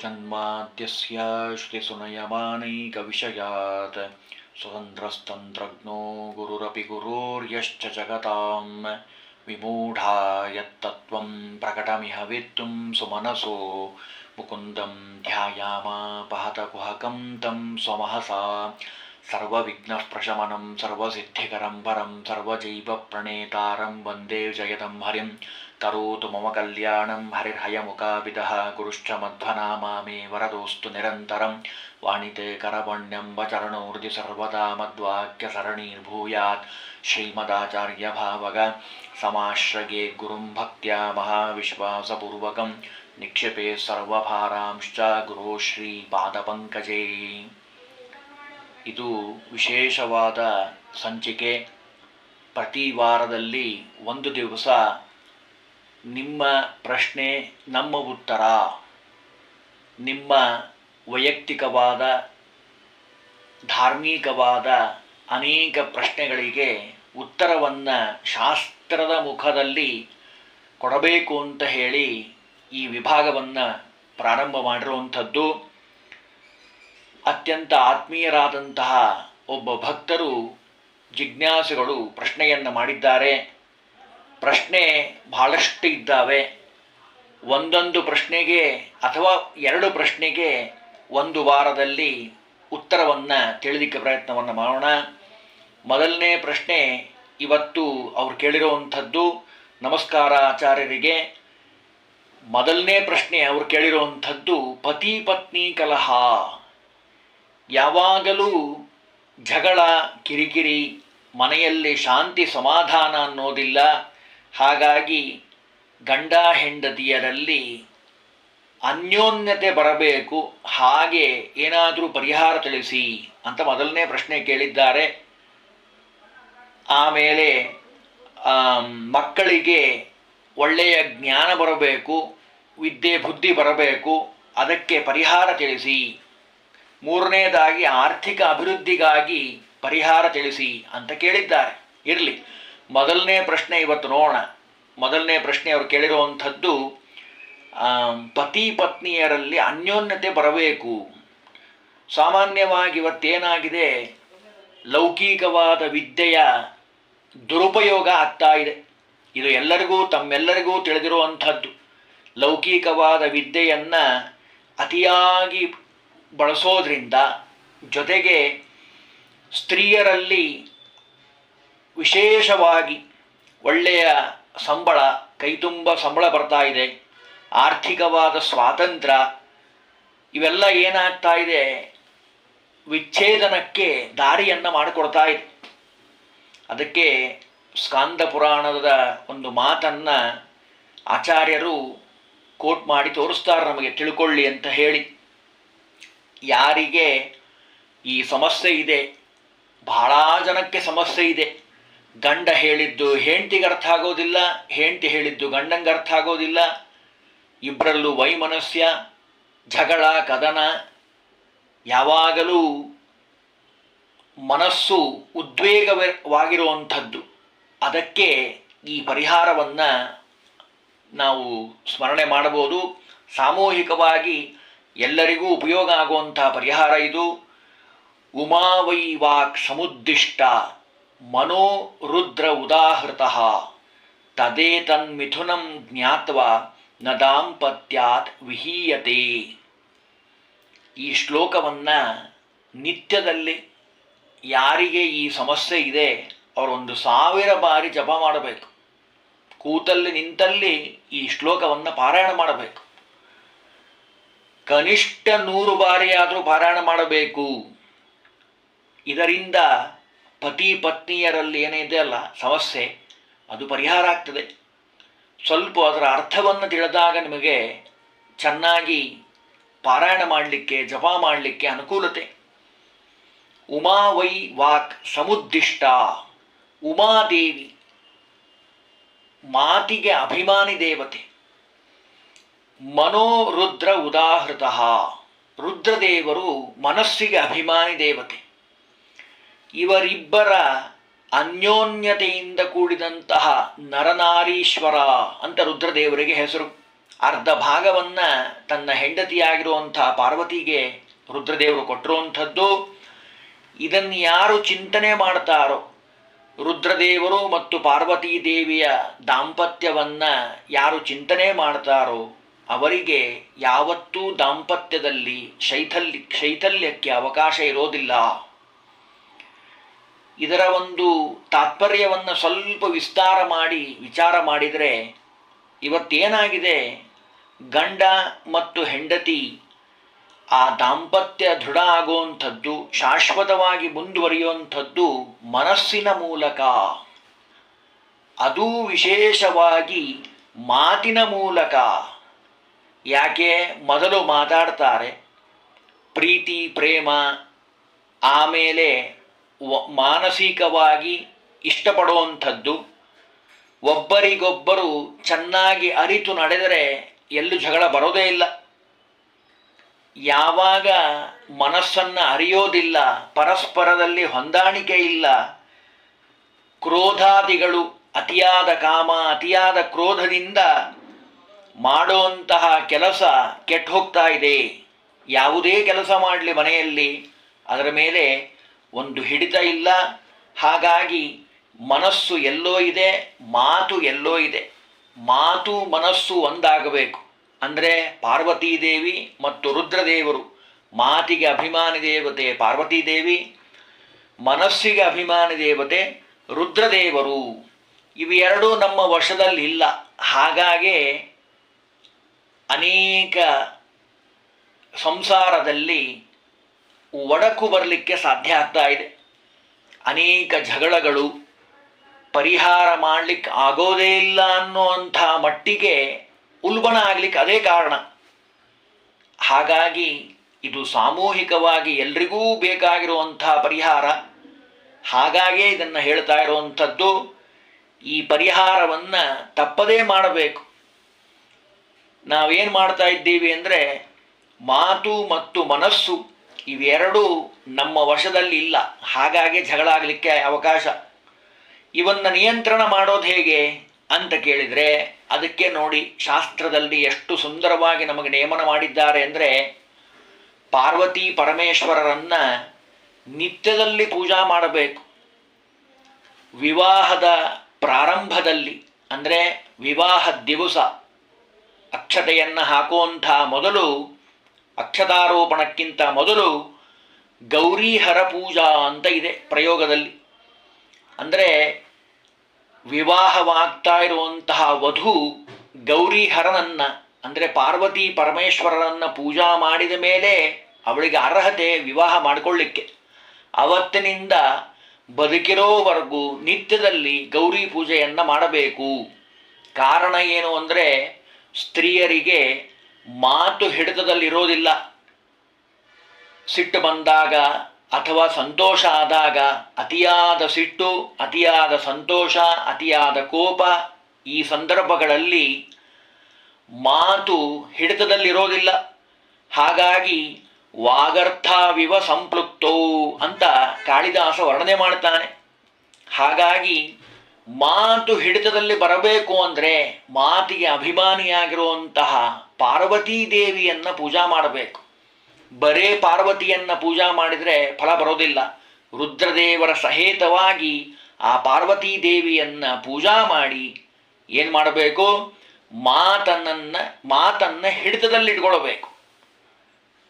ಜನ್ಮಾದ್ಯಸ್ಯ ಶ್ರುತಿಸುನಯಮಾನೈಕವಿಷಯಾತ್ ಸ್ವತಂತ್ರಸ್ತಂತ್ರಜ್ಞೋ ಗುರುರಪಿ ಗುರೋರ್ಯಶ್ಚ ಜಗತಾಂ ವಿಮೂಢಾ ಯತ್ತತ್ವಂ ಪ್ರಕಟಮಿಹ ವೇತ್ತುಂ ಸುಮನಸೋ ಮುಕುಂದಂ ಧ್ಯಾಯಾಮ ಪಹತಕುಹಕಂ ತಂ ಸ್ವಮಹಸಾ ಸರ್ವವಿಘ್ನಃಪ್ರಶಮನಂ ಸರ್ವಸಿದ್ಧಿಕರಂ ಪರಂ ಸರ್ವಜೈವಪ್ರಣೇತಾರಂ ವಂದೇ ಜಯದಂ ಹರಿಂ ಕರೋತು ಮಮ ಕಲ್ಯಾಣಂ ಹರಿರ್ಹಯಮುಖಾಭಿದಃ ಗುರುಶ್ಚ ಮಧ್ವನಾಮಾ ಮೇ ವರದೋಸ್ತು ನಿರಂತರಂ ವಾಣಿತೆ ಕರವಣ್ಯಂ ವಚರಣೋರ್ಧಿ ಸರ್ವದಾ ಮದ್ವಾಕ್ಯಸರಣೀರ್ಭೂಯಾತ್ ಶ್ರೀಮದಾಚಾರ್ಯಭಾವಗ ಸಮಾಶ್ರಯೇ ಗುರುಂ ಭಕ್ತ್ಯಾ ಮಹಾವಿಶ್ವಾಸಪೂರ್ವಕಂ ನಿಕ್ಷೇಪೇ ಸರ್ವಭಾರಾಂಶ್ಚ ಗುರೋ ಶ್ರೀಪಾದಪಂಕಜೇ. ಇದು ವಿಶೇಷವಾದ ಸಂಚಿಕೆ. ಪ್ರತಿ ವಾರದಲ್ಲಿ ಒಂದು ದಿವಸ ನಿಮ್ಮ ಪ್ರಶ್ನೆ ನಮ್ಮ ಉತ್ತರ, ನಿಮ್ಮ ವೈಯಕ್ತಿಕವಾದ ಧಾರ್ಮಿಕವಾದ ಅನೇಕ ಪ್ರಶ್ನೆಗಳಿಗೆ ಉತ್ತರವನ್ನು ಶಾಸ್ತ್ರದ ಮುಖದಲ್ಲಿ ಕೊಡಬೇಕು ಅಂತ ಹೇಳಿ ಈ ವಿಭಾಗವನ್ನು ಪ್ರಾರಂಭ ಮಾಡಿರುವಂಥದ್ದು. ಅತ್ಯಂತ ಆತ್ಮೀಯರಾದಂತಹ ಒಬ್ಬ ಭಕ್ತರು ಜಿಜ್ಞಾಸುಗಳು ಪ್ರಶ್ನೆಯನ್ನು ಮಾಡಿದ್ದಾರೆ. ಪ್ರಶ್ನೆ ಬಹಳಷ್ಟು ಇದ್ದಾವೆ. ಒಂದೊಂದು ಪ್ರಶ್ನೆಗೆ ಅಥವಾ ಎರಡು ಪ್ರಶ್ನೆಗೆ ಒಂದು ವಾರದಲ್ಲಿ ಉತ್ತರವನ್ನು ತಿಳಿಲಿಕ್ಕೆ ಪ್ರಯತ್ನವನ್ನು ಮಾಡೋಣ. ಮೊದಲನೇ ಪ್ರಶ್ನೆ ಇವತ್ತು ಅವ್ರು ಕೇಳಿರುವಂಥದ್ದು. ನಮಸ್ಕಾರ ಆಚಾರ್ಯರಿಗೆ. ಮೊದಲನೇ ಪ್ರಶ್ನೆ ಅವ್ರು ಕೇಳಿರುವಂಥದ್ದು ಪತಿ ಪತ್ನಿ ಕಲಹ. ಯಾವಾಗಲೂ ಜಗಳ, ಕಿರಿಕಿರಿ, ಮನೆಯಲ್ಲಿ ಶಾಂತಿ ಸಮಾಧಾನ ಅನ್ನೋದಿಲ್ಲ. ಹಾಗಾಗಿ ಗಂಡ ಹೆಂಡತಿಯರಲ್ಲಿ ಅನ್ಯೋನ್ಯತೆ ಬರಬೇಕು, ಹಾಗೆ ಏನಾದರೂ ಪರಿಹಾರ ತಿಳಿಸಿ ಅಂತ ಮೊದಲನೇ ಪ್ರಶ್ನೆ ಕೇಳಿದ್ದಾರೆ. ಆಮೇಲೆ ಮಕ್ಕಳಿಗೆ ಒಳ್ಳೆಯ ಜ್ಞಾನ ಬರಬೇಕು, ವಿದ್ಯೆ ಬುದ್ಧಿ ಬರಬೇಕು, ಅದಕ್ಕೆ ಪರಿಹಾರ ತಿಳಿಸಿ. ಮೂರನೇದಾಗಿ ಆರ್ಥಿಕ ಅಭಿವೃದ್ಧಿಗಾಗಿ ಪರಿಹಾರ ತಿಳಿಸಿ ಅಂತ ಕೇಳಿದ್ದಾರೆ. ಇರಲಿ, ಮೊದಲನೇ ಪ್ರಶ್ನೆ ಇವತ್ತು ನೋಡೋಣ. ಮೊದಲನೇ ಪ್ರಶ್ನೆ ಅವರು ಕೇಳಿರುವಂಥದ್ದು ಪತಿ ಪತ್ನಿಯರಲ್ಲಿ ಅನ್ಯೋನ್ಯತೆ ಬರಬೇಕು. ಸಾಮಾನ್ಯವಾಗಿ ಇವತ್ತೇನಾಗಿದೆ, ಲೌಕಿಕವಾದ ವಿದ್ಯೆಯ ದುರುಪಯೋಗ ಆಗ್ತಾ ಇದೆ. ಇದು ತಮ್ಮೆಲ್ಲರಿಗೂ ತಿಳಿದಿರುವಂಥದ್ದು. ಲೌಕಿಕವಾದ ವಿದ್ಯೆಯನ್ನು ಅತಿಯಾಗಿ ಬಳಸೋದ್ರಿಂದ, ಜೊತೆಗೆ ಸ್ತ್ರೀಯರಲ್ಲಿ ವಿಶೇಷವಾಗಿ ಒಳ್ಳೆಯ ಸಂಬಳ, ಕೈತುಂಬ ಸಂಬಳ ಬರ್ತಾ ಇದೆ, ಆರ್ಥಿಕವಾದ ಸ್ವಾತಂತ್ರ್ಯ, ಇವೆಲ್ಲ ಏನಾಗ್ತಾ ಇದೆ, ವಿಚ್ಛೇದನಕ್ಕೆ ದಾರಿಯನ್ನು ಮಾಡಿಕೊಡ್ತಾ ಇದೆ. ಅದಕ್ಕೆ ಸ್ಕಾಂದ ಪುರಾಣದ ಒಂದು ಮಾತನ್ನು ಆಚಾರ್ಯರು ಕೋಟ್ ಮಾಡಿ ತೋರಿಸ್ತಾರೆ ನಮಗೆ, ತಿಳ್ಕೊಳ್ಳಿ ಅಂತ ಹೇಳಿ. ಯಾರಿಗೆ ಈ ಸಮಸ್ಯೆ ಇದೆ, ಬಹಳ ಜನಕ್ಕೆ ಸಮಸ್ಯೆ ಇದೆ. ಗಂಡ ಹೇಳಿದ್ದು ಹೆಂಡತಿಗೆ ಅರ್ಥ ಆಗೋದಿಲ್ಲ, ಹೆಂಡತಿ ಹೇಳಿದ್ದು ಗಂಡಂಗೆ ಅರ್ಥ ಆಗೋದಿಲ್ಲ. ಇಬ್ಬರಲ್ಲೂ ವೈಮನಸ್ಯ, ಜಗಳ, ಕದನ, ಯಾವಾಗಲೂ ಮನಸ್ಸು ಉದ್ವೇಗವಾಗಿರುವಂಥದ್ದು. ಅದಕ್ಕೆ ಈ ಪರಿಹಾರವನ್ನು ನಾವು ಸ್ಮರಣೆ ಮಾಡಬಹುದು. ಸಾಮೂಹಿಕವಾಗಿ ಎಲ್ಲರಿಗೂ ಉಪಯೋಗ ಆಗುವಂತಹ ಪರಿಹಾರ ಇದು. ಉಮಾವೈ ವಾಕ್ ಸಮುದ್ದಿಷ್ಟ ಮನೋ ರುದ್ರ ಉದಾಹೃತಃ ತದೇತನ್ಮಿಥುನಂ ಜ್ಞಾತ್ವಾ ನ ದಾಂಪತ್ಯಾತ್ ವಿಹೀಯತೆ. ಈ ಶ್ಲೋಕವನ್ನು ನಿತ್ಯದಲ್ಲಿ ಯಾರಿಗೆ ಈ ಸಮಸ್ಯೆ ಇದೆ ಅವರು 1000 ಬಾರಿ ಜಪ ಮಾಡಬೇಕು. ಕೂತಲ್ಲಿ ನಿಂತಲ್ಲಿ ಈ ಶ್ಲೋಕವನ್ನು ಪಾರಾಯಣ ಮಾಡಬೇಕು. ಕನಿಷ್ಠ 100 ಬಾರಿಯಾದರೂ ಪಾರಾಯಣ ಮಾಡಬೇಕು. ಇದರಿಂದ ಪತಿ ಪತ್ನಿಯರಲ್ಲಿ ಏನಿದೆ ಅಲ್ಲ ಸಮಸ್ಯೆ, ಅದು ಪರಿಹಾರ ಆಗ್ತದೆ. ಸ್ವಲ್ಪ ಅದರ ಅರ್ಥವನ್ನು ತಿಳಿದಾಗ ನಿಮಗೆ ಚೆನ್ನಾಗಿ ಪಾರಾಯಣ ಮಾಡಲಿಕ್ಕೆ, ಜಪ ಮಾಡಲಿಕ್ಕೆ ಅನುಕೂಲತೆ. ಉಮಾ ವೈ ವಾಕ್ ಸಮುದ್ದಿಷ್ಟ. ಉಮಾದೇವಿ ಮಾತಿಗೆ ಅಭಿಮಾನಿ ದೇವತೆ. ಮನೋರುದ್ರ ಉದಾಹೃತಃ. ರುದ್ರದೇವರು ಮನಸ್ಸಿಗೆ ಅಭಿಮಾನಿ ದೇವತೆ. ಇವರಿಬ್ಬರ ಅನ್ಯೋನ್ಯತೆಯಿಂದ ಕೂಡಿದಂತಹ ನರನಾರೀಶ್ವರ ಅಂತ ರುದ್ರದೇವರಿಗೆ ಹೆಸರು. ಅರ್ಧ ಭಾಗವನ್ನು ತನ್ನ ಹೆಂಡತಿಯಾಗಿರುವಂಥ ಪಾರ್ವತಿಗೆ ರುದ್ರದೇವರು ಕೊಟ್ಟಿರುವಂಥದ್ದು. ಇದನ್ನು ಯಾರು ಚಿಂತನೆ ಮಾಡ್ತಾರೋ, ರುದ್ರದೇವರು ಮತ್ತು ಪಾರ್ವತೀ ದೇವಿಯ ದಾಂಪತ್ಯವನ್ನು ಯಾರು ಚಿಂತನೆ ಮಾಡ್ತಾರೋ ಅವರಿಗೆ ಯಾವತ್ತೂ ದಾಂಪತ್ಯದಲ್ಲಿ ಶೈಥಲ್ಯಕ್ಕೆ ಅವಕಾಶ ಇರೋದಿಲ್ಲ. ಇದರ ಒಂದು ತಾತ್ಪರ್ಯವನ್ನು ಸ್ವಲ್ಪ ವಿಸ್ತಾರ ಮಾಡಿ ವಿಚಾರ ಮಾಡಿದರೆ, ಇವತ್ತೇನಾಗಿದೆ, ಗಂಡ ಮತ್ತು ಹೆಂಡತಿ ಆ ದಾಂಪತ್ಯ ದೃಢ ಆಗುವಂಥದ್ದು, ಶಾಶ್ವತವಾಗಿ ಮುಂದುವರಿಯುವಂಥದ್ದು ಮನಸ್ಸಿನ ಮೂಲಕ, ಅದೂ ವಿಶೇಷವಾಗಿ ಮಾತಿನ ಮೂಲಕ. ಯಾಕೆ ಮೊದಲು ಮಾತಾಡ್ತಾರೆ, ಪ್ರೀತಿ ಪ್ರೇಮ, ಆಮೇಲೆ ಮಾನಸಿಕವಾಗಿ ಇಷ್ಟಪಡುವಂಥದ್ದು. ಒಬ್ಬರಿಗೊಬ್ಬರು ಚೆನ್ನಾಗಿ ಅರಿತು ನಡೆದರೆ ಎಲ್ಲೂ ಜಗಳ ಬರೋದೇ ಇಲ್ಲ. ಯಾವಾಗ ಮನಸ್ಸನ್ನು ಅರಿಯೋದಿಲ್ಲ, ಪರಸ್ಪರದಲ್ಲಿ ಹೊಂದಾಣಿಕೆ ಇಲ್ಲ, ಕ್ರೋಧಾದಿಗಳು, ಅತಿಯಾದ ಕಾಮ ಅತಿಯಾದ ಕ್ರೋಧದಿಂದ ಮಾಡುವಂತಹ ಕೆಲಸ ಕೆಟ್ಟು ಹೋಗ್ತಾ ಇದೆ. ಯಾವುದೇ ಕೆಲಸ ಮಾಡಲಿ ಮನೆಯಲ್ಲಿ ಅದರ ಮೇಲೆ ಒಂದು ಹಿಡಿತ ಇಲ್ಲ. ಹಾಗಾಗಿ ಮನಸ್ಸು ಎಲ್ಲೋ ಇದೆ, ಮಾತು ಎಲ್ಲೋ ಇದೆ. ಮಾತು ಮನಸ್ಸು ಒಂದಾಗಬೇಕು. ಅಂದರೆ ಪಾರ್ವತೀದೇವಿ ಮತ್ತು ರುದ್ರದೇವರು, ಮಾತಿಗೆ ಅಭಿಮಾನಿ ದೇವತೆ ಪಾರ್ವತೀದೇವಿ, ಮನಸ್ಸಿಗೆ ಅಭಿಮಾನಿ ದೇವತೆ ರುದ್ರದೇವರು. ಇವೆರಡೂ ನಮ್ಮ ವಶದಲ್ಲಿಲ್ಲ. ಹಾಗಾಗಿ ಅನೇಕ ಸಂಸಾರದಲ್ಲಿ ಒಡಕು ಬರಲಿಕ್ಕೆ ಸಾಧ್ಯ ಆಗ್ತಾ ಇದೆ. ಅನೇಕ ಜಗಳಗಳು ಪರಿಹಾರ ಮಾಡಲಿಕ್ಕೆ ಆಗೋದೇ ಇಲ್ಲ ಅನ್ನುವಂಥ ಮಟ್ಟಿಗೆ ಉಲ್ಬಣ ಆಗಲಿಕ್ಕೆ ಅದೇ ಕಾರಣ. ಹಾಗಾಗಿ ಇದು ಸಾಮೂಹಿಕವಾಗಿ ಎಲ್ರಿಗೂ ಬೇಕಾಗಿರುವಂಥ ಪರಿಹಾರ. ಹಾಗಾಗೇ ಇದನ್ನು ಹೇಳ್ತಾ ಇರುವಂಥದ್ದು. ಈ ಪರಿಹಾರವನ್ನು ತಪ್ಪದೇ ಮಾಡಬೇಕು. ನಾವೇನು ಮಾಡ್ತಾ ಇದ್ದೀವಿ ಅಂದರೆ, ಮಾತು ಮತ್ತು ಮನಸ್ಸು ಇವೆರಡೂ ನಮ್ಮ ವಶದಲ್ಲಿ ಇಲ್ಲ. ಹಾಗಾಗಿ ಜಗಳ ಆಗಲಿಕ್ಕೆ ಅವಕಾಶ. ಇವನ್ನು ನಿಯಂತ್ರಣ ಮಾಡೋದು ಹೇಗೆ ಅಂತ ಕೇಳಿದರೆ, ಅದಕ್ಕೆ ನೋಡಿ ಶಾಸ್ತ್ರದಲ್ಲಿ ಎಷ್ಟು ಸುಂದರವಾಗಿ ನಮಗೆ ನೇಮನ ಮಾಡಿದ್ದಾರೆ ಅಂದರೆ, ಪಾರ್ವತಿ ಪರಮೇಶ್ವರರನ್ನು ನಿತ್ಯದಲ್ಲಿ ಪೂಜಾ ಮಾಡಬೇಕು. ವಿವಾಹದ ಪ್ರಾರಂಭದಲ್ಲಿ ಅಂದರೆ ವಿವಾಹ ದಿವಸ ಅಕ್ಷತೆಯನ್ನು ಹಾಕುವಂಥ ಮೊದಲು, ಅಕ್ಷತಾರೋಪಣಕ್ಕಿಂತ ಮೊದಲು ಗೌರೀಹರ ಪೂಜಾ ಅಂತ ಇದೆ ಪ್ರಯೋಗದಲ್ಲಿ. ಅಂದರೆ ವಿವಾಹವಾಗ್ತಾ ಇರುವಂತಹ ವಧು ಗೌರೀಹರನನ್ನು ಅಂದರೆ ಪಾರ್ವತಿ ಪರಮೇಶ್ವರರನ್ನು ಪೂಜಾ ಮಾಡಿದ ಮೇಲೆ ಅವಳಿಗೆ ಅರ್ಹತೆ ವಿವಾಹ ಮಾಡಿಕೊಳ್ಳಿಕ್ಕೆ. ಅವತ್ತಿನಿಂದ ಬದುಕಿರೋವರೆಗೂ ನಿತ್ಯದಲ್ಲಿ ಗೌರಿ ಪೂಜೆಯನ್ನು ಮಾಡಬೇಕು. ಕಾರಣ ಏನು ಅಂದರೆ, ಸ್ತ್ರೀಯರಿಗೆ ಮಾತು ಹಿಡಿತದಲ್ಲಿರೋದಿಲ್ಲ. ಸಿಟ್ಟು ಬಂದಾಗ ಅಥವಾ ಸಂತೋಷ ಆದಾಗ ಅತಿಯಾದ ಸಿಟ್ಟು, ಅತಿಯಾದ ಸಂತೋಷ, ಅತಿಯಾದ ಕೋಪ, ಈ ಸಂದರ್ಭಗಳಲ್ಲಿ ಮಾತು ಹಿಡಿತದಲ್ಲಿರೋದಿಲ್ಲ. ಹಾಗಾಗಿ ವಾಗರ್ಥಾವಿವ ಸಂಪೃಕ್ತೋ ಅಂತ ಕಾಳಿದಾಸ ವರ್ಣನೆ ಮಾಡ್ತಾನೆ. ಹಾಗಾಗಿ ಮಾತು ಹಿಡಿತದಲ್ಲಿ ಬರಬೇಕು ಅಂದರೆ ಮಾತಿಗೆ ಅಭಿಮಾನಿಯಾಗಿರುವಂತಹ ಪಾರ್ವತೀ ದೇವಿಯನ್ನು ಪೂಜಾ ಮಾಡಬೇಕು. ಬರೇ ಪಾರ್ವತಿಯನ್ನು ಪೂಜಾ ಮಾಡಿದರೆ ಫಲ ಬರೋದಿಲ್ಲ. ರುದ್ರದೇವರ ಸಹಿತವಾಗಿ ಆ ಪಾರ್ವತೀ ದೇವಿಯನ್ನು ಪೂಜಾ ಮಾಡಿ ಏನು ಮಾಡಬೇಕು, ಮಾತನ್ನು ಹಿಡಿತದಲ್ಲಿಟ್ಕೊಳ್ಬೇಕು.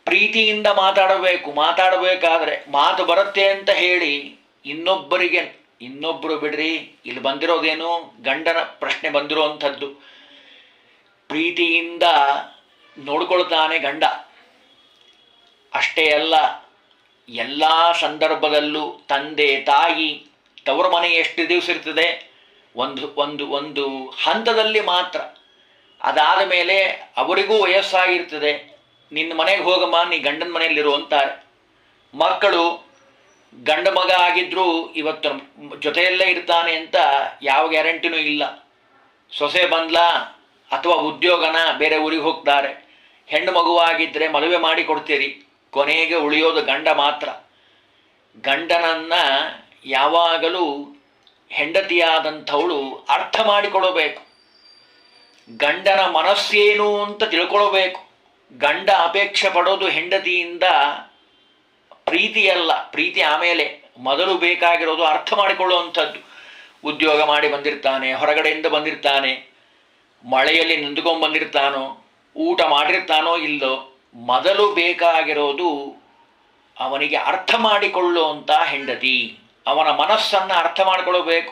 ಪ್ರೀತಿಯಿಂದ ಮಾತಾಡಬೇಕಾದ್ರೆ ಮಾತು ಬರುತ್ತೆ ಅಂತ ಹೇಳಿ ಇನ್ನೊಬ್ಬರು ಬಿಡ್ರಿ, ಇಲ್ಲಿ ಬಂದಿರೋದೇನು ಗಂಡನ ಪ್ರಶ್ನೆ ಬಂದಿರೋವಂಥದ್ದು. ಪ್ರೀತಿಯಿಂದ ನೋಡ್ಕೊಳ್ತಾನೆ ಗಂಡ. ಅಷ್ಟೇ ಅಲ್ಲ, ಎಲ್ಲ ಸಂದರ್ಭದಲ್ಲೂ ತಂದೆ ತಾಯಿ ತವರ ಮನೆ ಎಷ್ಟು ದಿವಸ ಇರ್ತದೆ, ಒಂದು ಹಂತದಲ್ಲಿ ಮಾತ್ರ. ಅದಾದ ಮೇಲೆ ಅವರಿಗೂ ವಯಸ್ಸಾಗಿರ್ತದೆ. ನಿನ್ನ ಮನೆಗೆ ಹೋಗಮ್ಮ, ನೀ ಗಂಡನ ಮನೆಯಲ್ಲಿರು ಅಂತಾರೆ. ಮಕ್ಕಳು ಗಂಡ ಮಗ ಆಗಿದ್ರೂ ಇವತ್ತು ಜೊತೆಯಲ್ಲೇ ಇರ್ತಾನೆ ಅಂತ ಯಾವ ಗ್ಯಾರಂಟಿನೂ ಇಲ್ಲ. ಸೊಸೆ ಬಂದ್ಲಾ ಅಥವಾ ಉದ್ಯೋಗನ ಬೇರೆ ಊರಿಗೆ ಹೋಗ್ತಾರೆ. ಹೆಣ್ಣು ಮಗುವಾಗಿದ್ದರೆ ಮದುವೆ ಮಾಡಿ ಕೊಡ್ತೀರಿ, ಕೊನೆಗೆ ಉಳಿಯೋದು ಗಂಡ ಮಾತ್ರ. ಗಂಡನನ್ನು ಯಾವಾಗಲೂ ಹೆಂಡತಿಯಾದಂಥವಳು ಅರ್ಥ ಮಾಡಿಕೊಳ್ಳಬೇಕು. ಗಂಡನ ಮನಸ್ಸೇನು ಅಂತ ತಿಳ್ಕೊಳ್ಬೇಕು. ಗಂಡ ಅಪೇಕ್ಷೆ ಪಡೋದು ಹೆಂಡತಿಯಿಂದ ಪ್ರೀತಿಯಲ್ಲ, ಪ್ರೀತಿ ಆಮೇಲೆ. ಮೊದಲು ಬೇಕಾಗಿರೋದು ಅರ್ಥ ಮಾಡಿಕೊಳ್ಳುವಂಥದ್ದು. ಉದ್ಯೋಗ ಮಾಡಿ ಬಂದಿರ್ತಾನೆ, ಹೊರಗಡೆಯಿಂದ ಬಂದಿರ್ತಾನೆ, ಮಳೆಯಲ್ಲಿ ನಿಂತ್ಕೊಂಡು ಬಂದಿರ್ತಾನೋ, ಊಟ ಮಾಡಿರ್ತಾನೋ ಇಲ್ಲೋ, ಮೊದಲು ಬೇಕಾಗಿರೋದು ಅವನಿಗೆ ಅರ್ಥ ಮಾಡಿಕೊಳ್ಳುವಂಥ ಹೆಂಡತಿ. ಅವನ ಮನಸ್ಸನ್ನು ಅರ್ಥ ಮಾಡಿಕೊಳ್ಳಬೇಕು.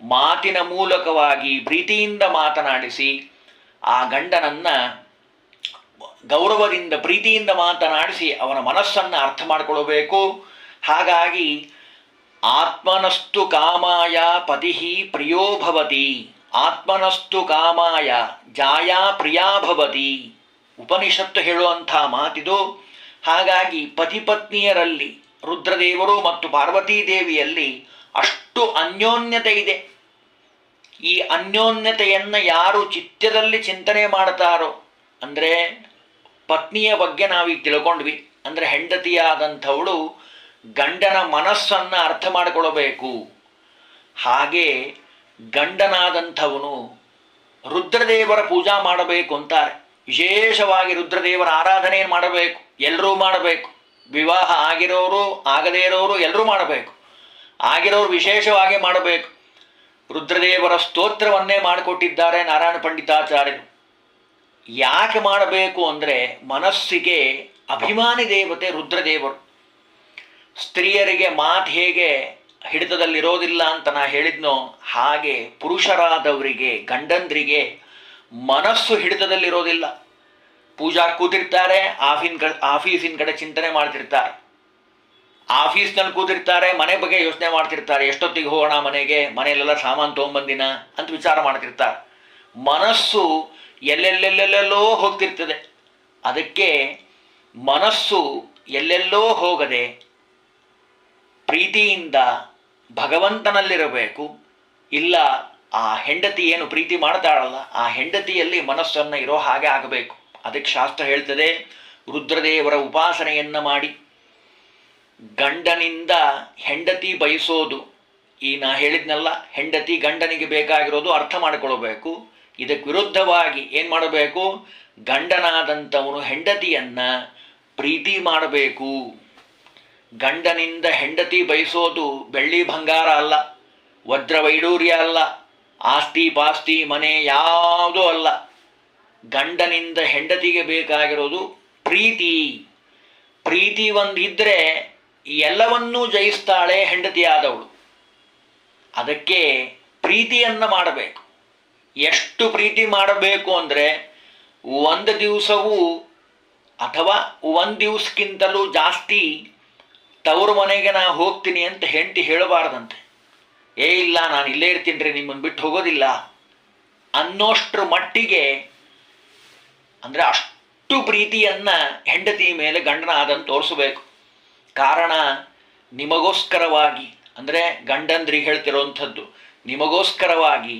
ಮಾತಿನ ಮೂಲಕವಾಗಿ ಪ್ರೀತಿಯಿಂದ ಮಾತನಾಡಿಸಿ ಆ ಗಂಡನನ್ನು ಗೌರವದಿಂದ ಪ್ರೀತಿಯಿಂದ ಮಾತನಾಡಿಸಿ ಅವನ ಮನಸ್ಸನ್ನು ಅರ್ಥ ಮಾಡಿಕೊಳ್ಳಬೇಕು. ಹಾಗಾಗಿ ಆತ್ಮನಸ್ತು ಕಾಮಾಯ ಪತಿ ಪ್ರಿಯೋ ಭವತಿ, ಆತ್ಮನಸ್ತು ಕಾಮಾಯ ಜಾಯಾ ಪ್ರಿಯಾ ಭವತಿ. ಉಪನಿಷತ್ತು ಹೇಳುವಂಥ ಮಾತಿದು. ಹಾಗಾಗಿ ಪತಿಪತ್ನಿಯರಲ್ಲಿ ರುದ್ರದೇವರು ಮತ್ತು ಪಾರ್ವತೀ ದೇವಿಯಲ್ಲಿ ಅಷ್ಟು ಅನ್ಯೋನ್ಯತೆ ಇದೆ. ಈ ಅನ್ಯೋನ್ಯತೆಯನ್ನು ಯಾರು ಚಿತ್ತದಲ್ಲಿ ಚಿಂತನೆ ಮಾಡ್ತಾರೋ, ಅಂದರೆ ಪತ್ನಿಯ ಬಗ್ಗೆ ನಾವೀಗ ತಿಳ್ಕೊಂಡ್ವಿ, ಅಂದರೆ ಹೆಂಡತಿಯಾದಂಥವಳು ಗಂಡನ ಮನಸ್ಸನ್ನು ಅರ್ಥ ಮಾಡಿಕೊಳ್ಳಬೇಕು. ಹಾಗೆ ಗಂಡನಾದಂಥವನು ರುದ್ರದೇವರ ಪೂಜಾ ಮಾಡಬೇಕು ಅಂತಾರೆ. ವಿಶೇಷವಾಗಿ ರುದ್ರದೇವರ ಆರಾಧನೆಯನ್ನು ಮಾಡಬೇಕು, ಎಲ್ಲರೂ ಮಾಡಬೇಕು. ವಿವಾಹ ಆಗಿರೋರು ಆಗದೇ ಇರೋರು ಎಲ್ಲರೂ ಮಾಡಬೇಕು. ಆಗಿರೋರು ವಿಶೇಷವಾಗಿ ಮಾಡಬೇಕು. ರುದ್ರದೇವರ ಸ್ತೋತ್ರವನ್ನೇ ಮಾಡಿಕೊಟ್ಟಿದ್ದಾರೆ ನಾರಾಯಣ ಪಂಡಿತಾಚಾರ್ಯರು. ಯಾಕೆ ಮಾಡಬೇಕು ಅಂದರೆ ಮನಸ್ಸಿಗೆ ಅಭಿಮಾನಿ ದೇವತೆ ರುದ್ರದೇವರು. ಸ್ತ್ರೀಯರಿಗೆ ಮಾತು ಹೇಗೆ ಹಿಡಿತದಲ್ಲಿರೋದಿಲ್ಲ ಅಂತ ನಾ ಹೇಳಿದ್ನೋ, ಹಾಗೆ ಪುರುಷರಾದವರಿಗೆ ಗಂಡಂದ್ರಿಗೆ ಮನಸ್ಸು ಹಿಡಿತದಲ್ಲಿರೋದಿಲ್ಲ. ಪೂಜಾ ಕೂತಿರ್ತಾರೆ, ಆಫೀಸಿನ ಕಡೆ ಚಿಂತನೆ ಮಾಡ್ತಿರ್ತಾರೆ, ಆಫೀಸ್ನಲ್ಲಿ ಕೂತಿರ್ತಾರೆ, ಮನೆ ಬಗ್ಗೆ ಯೋಚನೆ ಮಾಡ್ತಿರ್ತಾರೆ, ಎಷ್ಟೊತ್ತಿಗೆ ಹೋಗೋಣ ಮನೆಗೆ, ಮನೆಯಲ್ಲೆಲ್ಲ ಸಾಮಾನು ತೊಗೊಂಬಂದಿನ ಅಂತ ವಿಚಾರ ಮಾಡ್ತಿರ್ತಾರೆ. ಮನಸ್ಸು ಎಲ್ಲೆಲ್ಲೆಲ್ಲೆಲ್ಲೋ ಹೋಗ್ತಿರ್ತದೆ. ಅದಕ್ಕೆ ಮನಸ್ಸು ಎಲ್ಲೆಲ್ಲೋ ಹೋಗದೆ ಪ್ರೀತಿಯಿಂದ ಭಗವಂತನಲ್ಲಿರಬೇಕು. ಇಲ್ಲ ಆ ಹೆಂಡತಿ ಏನು ಪ್ರೀತಿ ಮಾಡ್ತಾಳಲ್ಲ, ಆ ಹೆಂಡತಿಯಲ್ಲಿ ಮನಸ್ಸನ್ನು ಇರೋ ಹಾಗೆ ಆಗಬೇಕು. ಅದಕ್ಕೆ ಶಾಸ್ತ್ರ ಹೇಳ್ತದೆ, ರುದ್ರದೇವರ ಉಪಾಸನೆಯನ್ನು ಮಾಡಿ ಗಂಡನಿಂದ ಹೆಂಡತಿ ಬಯಸೋದು. ಈ ನಾ ಹೇಳಿದ್ನಲ್ಲ, ಹೆಂಡತಿ ಗಂಡನಿಗೆ ಬೇಕಾಗಿರೋದು ಅರ್ಥ ಮಾಡಿಕೊಳ್ಬೇಕು. ಇದಕ್ಕೆ ವಿರುದ್ಧವಾಗಿ ಏನು ಮಾಡಬೇಕು? ಗಂಡನಾದಂಥವನು ಹೆಂಡತಿಯನ್ನು ಪ್ರೀತಿ ಮಾಡಬೇಕು. ಗಂಡನಿಂದ ಹೆಂಡತಿ ಬಯಸೋದು ಬೆಳ್ಳಿ ಬಂಗಾರ ಅಲ್ಲ, ವಜ್ರ ವೈಡೂರ್ಯ ಅಲ್ಲ, ಆಸ್ತಿ ಪಾಸ್ತಿ ಮನೆ ಯಾವುದೂ ಅಲ್ಲ. ಗಂಡನಿಂದ ಹೆಂಡತಿಗೆ ಬೇಕಾಗಿರೋದು ಪ್ರೀತಿ. ಪ್ರೀತಿ ಒಂದಿದ್ದರೆ ಎಲ್ಲವನ್ನೂ ಜಯಿಸ್ತಾಳೆ ಹೆಂಡತಿಯಾದವಳು. ಅದಕ್ಕೆ ಪ್ರೀತಿಯನ್ನು ಮಾಡಬೇಕು. ಎಷ್ಟು ಪ್ರೀತಿ ಮಾಡಬೇಕು ಅಂದರೆ, ಒಂದು ದಿವಸವೂ ಅಥವಾ ಒಂದು ದಿವಸಕ್ಕಿಂತಲೂ ಜಾಸ್ತಿ ತವರು ಮನೆಗೆ ನಾ ಹೋಗ್ತೀನಿ ಅಂತ ಹೆಂಡತಿ ಹೇಳಬಾರ್ದಂತೆ. ಇಲ್ಲ ನಾನು ಇಲ್ಲೇ ಇರ್ತೀನಿ ರೀ, ನಿಮ್ಮನ್ನು ಬಿಟ್ಟು ಹೋಗೋದಿಲ್ಲ ಅನ್ನೋಷ್ಟ್ರ ಮಟ್ಟಿಗೆ, ಅಂದರೆ ಅಷ್ಟು ಪ್ರೀತಿಯನ್ನು ಹೆಂಡತಿ ಮೇಲೆ ಗಂಡನಾದಂತ ತೋರಿಸಬೇಕು. ಕಾರಣ ನಿಮಗೋಸ್ಕರವಾಗಿ, ಅಂದರೆ ಗಂಡಂದ್ರಿಗೆ ಹೇಳ್ತಿರೋವಂಥದ್ದು, ನಿಮಗೋಸ್ಕರವಾಗಿ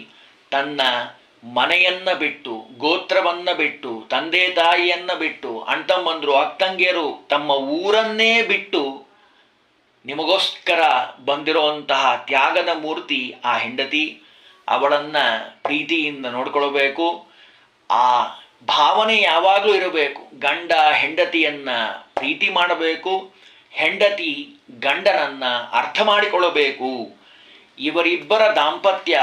ತನ್ನ ಮನೆಯನ್ನು ಬಿಟ್ಟು, ಗೋತ್ರವನ್ನು ಬಿಟ್ಟು, ತಂದೆ ತಾಯಿಯನ್ನು ಬಿಟ್ಟು, ಅಣ್ತಮ್ಮಂದರು ಅಕ್ಕಂಗಿಯರು ತಮ್ಮ ಊರನ್ನೇ ಬಿಟ್ಟು ನಿಮಗೋಸ್ಕರ ಬಂದಿರುವಂತಹ ತ್ಯಾಗದ ಮೂರ್ತಿ ಆ ಹೆಂಡತಿ. ಅವಳನ್ನು ಪ್ರೀತಿಯಿಂದ ನೋಡ್ಕೊಳ್ಬೇಕು. ಆ ಭಾವನೆ ಯಾವಾಗಲೂ ಇರಬೇಕು. ಗಂಡ ಹೆಂಡತಿಯನ್ನು ಪ್ರೀತಿ ಮಾಡಬೇಕು, ಹೆಂಡತಿ ಗಂಡನನ್ನು ಅರ್ಥ ಮಾಡಿಕೊಳ್ಳಬೇಕು. ಇವರಿಬ್ಬರ ದಾಂಪತ್ಯ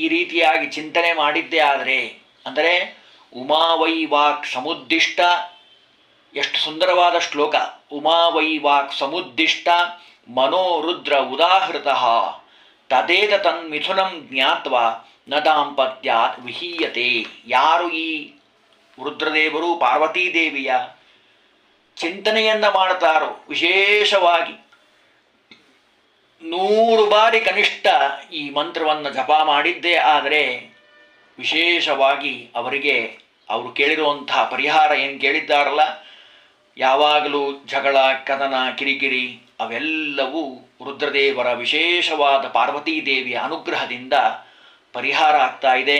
ಈ ರೀತಿಯಾಗಿ ಚಿಂತನೆ ಮಾಡಿದ್ದೇ ಆದರೆ, ಅಂದರೆ ಉಮಾವೈ ವಾಕ್ ಸಮುದ್ದಿಷ್ಟ, ಎಷ್ಟು ಸುಂದರವಾದ ಶ್ಲೋಕ. ಉಮಾವೈ ವಾಕ್ ಸಮುದ್ದಿಷ್ಟ ಮನೋರುದ್ರ ಉದಾಹೃತಃ ತದೇತ ತನ್ಮಿಥುನಂ ಜ್ಞಾತ್ವಾ ನ ದಾಂಪತ್ಯಾತ್ ವಿಹೀಯತೆ. ಯಾರು ಈ ರುದ್ರದೇವರು ಪಾರ್ವತೀ ದೇವಿಯ ಚಿಂತನೆಯನ್ನು ಮಾಡ್ತಾರೋ, ವಿಶೇಷವಾಗಿ 100 ಬಾರಿ ಕನಿಷ್ಠ ಈ ಮಂತ್ರವನ್ನು ಜಪ ಮಾಡಿದ್ದೇ ಆದರೆ, ವಿಶೇಷವಾಗಿ ಅವರಿಗೆ ಅವರು ಕೇಳಿರುವಂತಹ ಪರಿಹಾರ ಏನು ಕೇಳಿದ್ದಾರಲ್ಲ, ಯಾವಾಗಲೂ ಜಗಳ ಕದನ ಕಿರಿಕಿರಿ ಅವೆಲ್ಲವೂ ರುದ್ರದೇವರ ವಿಶೇಷವಾದ ಪಾರ್ವತೀ ದೇವಿಯ ಅನುಗ್ರಹದಿಂದ ಪರಿಹಾರ ಆಗ್ತಾ ಇದೆ.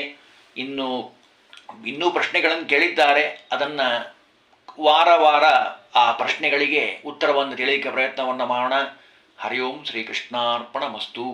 ಇನ್ನೂ ಪ್ರಶ್ನೆಗಳನ್ನು ಕೇಳಿದ್ದಾರೆ. ಅದನ್ನು ವಾರ ವಾರ ಆ ಪ್ರಶ್ನೆಗಳಿಗೆ ಉತ್ತರವನ್ನು ತಿಳಿಯಲಿಕ್ಕೆ ಪ್ರಯತ್ನವನ್ನು ಮಾಡೋಣ. ಹರಿ ಓಂ ಶ್ರೀಕೃಷ್ಣಾರ್ಪಣಮಸ್ತು.